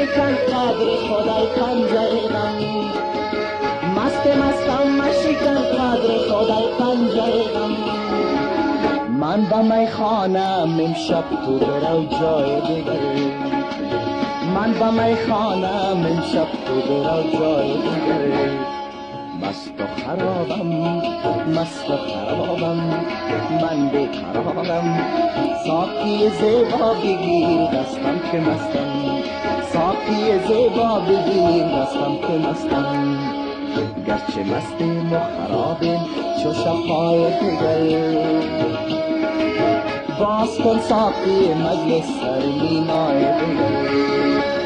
مشکن قدر خدای پنجه غم مستم مشکن قدر خدای پنجه غم من با میخانم امشب تو برو جای دیگر من با میخانم امشب تو برو جای دیگر مست و خرابم من بیقرارم ساقی زیبا بگیر دستم که مستم ساقی زیبا بگیر دستم که مستم گرچه مستیم و خرابیم چو شب‌های دیگر باز کن ساقی مجلس سر مینای دیگر